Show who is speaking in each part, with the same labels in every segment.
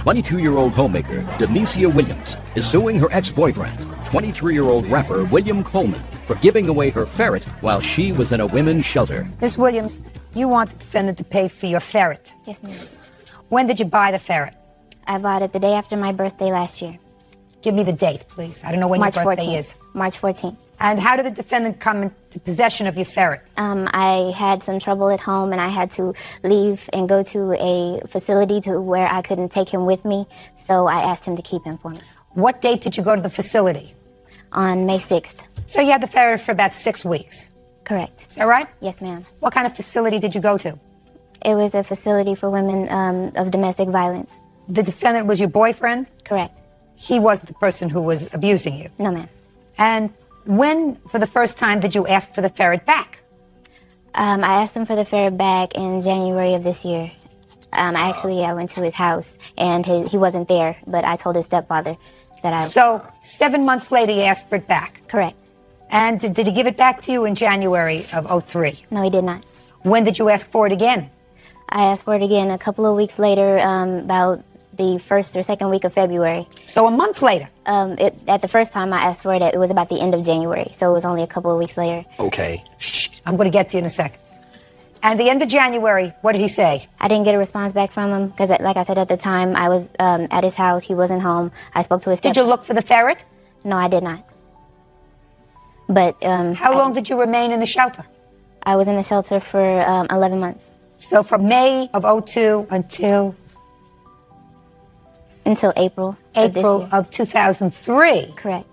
Speaker 1: 22-year-old homemaker, Demesia Williams, is suing her ex-boyfriend, 23-year-old rapper William Coleman, for giving away her ferret while she was in a women's shelter.
Speaker 2: Ms. Williams, you want the defendant to pay for your ferret.
Speaker 3: Yes, ma'am.
Speaker 2: When did you buy the ferret?
Speaker 3: I bought it the day after my birthday last year.
Speaker 2: Give me the date, please. I don't know when
Speaker 3: March
Speaker 2: your birthday
Speaker 3: 14th.
Speaker 2: is.
Speaker 3: March 14th.
Speaker 2: And how did the defendant come into possession of your ferret?
Speaker 3: I had some trouble at home, and I had to leave and go to a facility where I couldn't take him with me, so I asked him to keep him for me.
Speaker 2: What date did you go to the facility?
Speaker 3: On May 6th.
Speaker 2: So you had the ferret for about 6 weeks.
Speaker 3: Correct.
Speaker 2: Is that right?
Speaker 3: Yes, ma'am.
Speaker 2: What kind of facility did you go to?
Speaker 3: It was a facility for women of domestic violence.
Speaker 2: The defendant was your boyfriend?
Speaker 3: Correct.
Speaker 2: He was the person who was abusing you?
Speaker 3: No, ma'am.
Speaker 2: And when, for the first time, did you ask for the ferret back?
Speaker 3: I asked him for the ferret back in January of this year. I went to his house, and he wasn't there, but I told his stepfather that I...
Speaker 2: So, 7 months later, you asked for it back?
Speaker 3: Correct.
Speaker 2: And did he give it back to you in January of '03?
Speaker 3: No, he did not.
Speaker 2: When did you ask for it again?
Speaker 3: I asked for it again a couple of weeks later, about the first or second week of February.
Speaker 2: So a month later?
Speaker 3: At the first time I asked for it, it was about the end of January, so it was only a couple of weeks later.
Speaker 1: Okay.
Speaker 2: Shh, I'm going to get to you in a second. And the end of January, what did he say?
Speaker 3: I didn't get a response back from him, because like I said, at the time, I was at his house, he wasn't home. I spoke to his
Speaker 2: Did you look for the ferret?
Speaker 3: No, I did not. But
Speaker 2: how long did you remain in the shelter?
Speaker 3: I was in the shelter for 11 months.
Speaker 2: So from May of '02 until April of 2003.
Speaker 3: Correct.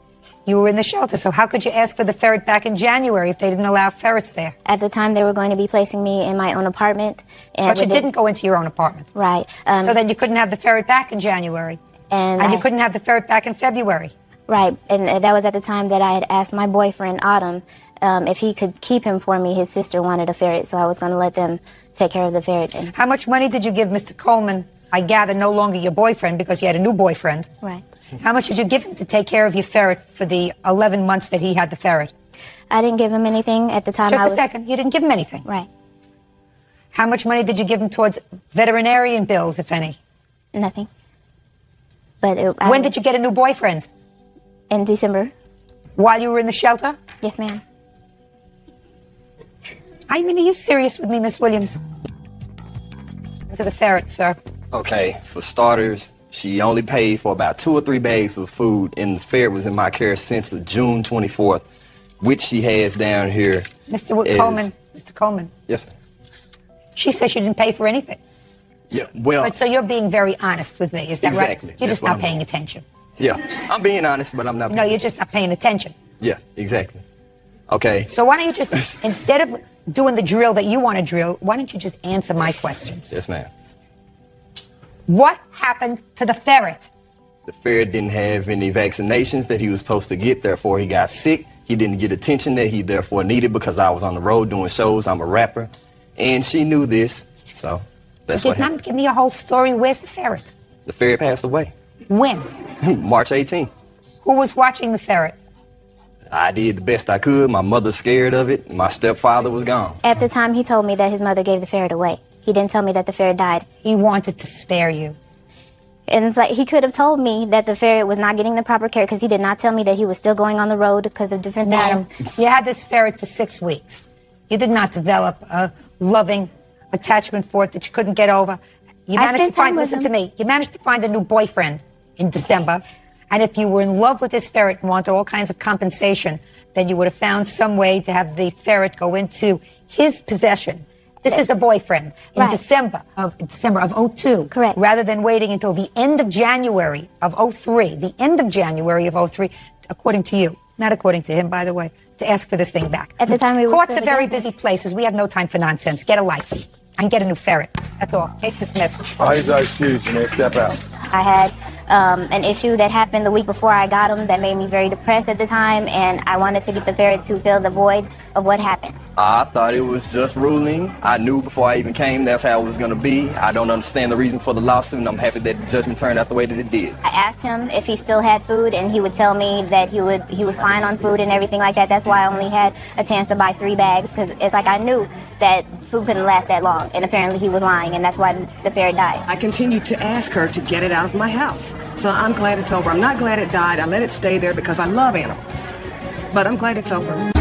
Speaker 2: You were in the shelter. So how could you ask for the ferret back in January if they didn't allow ferrets there?
Speaker 3: At the time, they were going to be placing me in my own apartment.
Speaker 2: But you didn't go into your own apartment.
Speaker 3: Right.
Speaker 2: So then you couldn't have the ferret back in January. And you couldn't have the ferret back in February.
Speaker 3: Right. And that was at the time that I had asked my boyfriend, Autumn, if he could keep him for me. His sister wanted a ferret, so I was going to let them take care of the ferret.
Speaker 2: How much money did you give Mr. Coleman? I gather no longer your boyfriend because you had a new boyfriend.
Speaker 3: Right.
Speaker 2: How much did you give him to take care of your ferret for the 11 months that he had the ferret?
Speaker 3: I didn't give him anything at the time.
Speaker 2: Just a second. You didn't give him anything?
Speaker 3: Right.
Speaker 2: How much money did you give him towards veterinarian bills, if any?
Speaker 3: Nothing. But
Speaker 2: when did you get a new boyfriend?
Speaker 3: In December.
Speaker 2: While you were in the shelter?
Speaker 3: Yes, ma'am.
Speaker 2: I mean, are you serious with me, Miss Williams? To the ferret, sir.
Speaker 4: Okay, for starters, she only paid for about 2 or 3 bags of food, and the ferret was in my care since June 24th, which she has down here.
Speaker 2: Mr. Coleman. Mr. Coleman.
Speaker 4: Yes, ma'am.
Speaker 2: She says she didn't pay for anything.
Speaker 4: Yeah, well...
Speaker 2: But so you're being very honest with me, is that right?
Speaker 4: Exactly.
Speaker 2: You're just not paying attention.
Speaker 4: Yeah, I'm being honest, but I'm not...
Speaker 2: No, you're just not paying attention.
Speaker 4: Yeah, exactly. Okay.
Speaker 2: So why don't you just, instead of doing the drill that you want to drill, why don't you just answer my questions?
Speaker 4: Yes, ma'am.
Speaker 2: What happened to the ferret?
Speaker 4: The ferret didn't have any vaccinations that he was supposed to get, therefore he got sick. He didn't get attention that he therefore needed because I was on the road doing shows. I'm a rapper. And she knew this, so that's what happened.
Speaker 2: You did not give me a whole story. Where's the ferret?
Speaker 4: The ferret passed away.
Speaker 2: When?
Speaker 4: March 18th.
Speaker 2: Who was watching the ferret?
Speaker 4: I did the best I could. My mother's scared of it. My stepfather was gone.
Speaker 3: At the time, he told me that his mother gave the ferret away. He didn't tell me that the ferret died.
Speaker 2: He wanted to spare you.
Speaker 3: And it's like he could have told me that the ferret was not getting the proper care because he did not tell me that he was still going on the road because of different things.
Speaker 2: You had this ferret for 6 weeks. You did not develop a loving attachment for it that you couldn't get over. You managed to find, listen to me, you managed to find a new boyfriend in December. And if you were in love with this ferret and wanted all kinds of compensation, then you would have found some way to have the ferret go into his possession. This is the boyfriend in December of '02.
Speaker 3: Correct.
Speaker 2: Rather than waiting until the end of January of '03, the end of January of '03, according to you, not according to him, by the way, to ask for this thing back.
Speaker 3: At the time, we were
Speaker 2: courts are very busy places. We have no time for nonsense. Get a life and get a new ferret. That's all. Case dismissed.
Speaker 5: He's excused. You may step out.
Speaker 3: I had an issue that happened the week before I got him that made me very depressed at the time, and I wanted to get the ferret to fill the void of what happened.
Speaker 4: I thought it was just ruling. I knew before I even came that's how it was going to be. I don't understand the reason for the lawsuit, and I'm happy that the judgment turned out the way that it did.
Speaker 3: I asked him if he still had food, and he would tell me that he was fine on food and everything like that. That's why I only had a chance to buy 3 bags, because it's like I knew that food couldn't last that long, and apparently he was lying, and that's why the ferret died.
Speaker 5: I continued to ask her to get it out of my house. So I'm glad it's over. I'm not glad it died. I let it stay there because I love animals. But I'm glad it's over.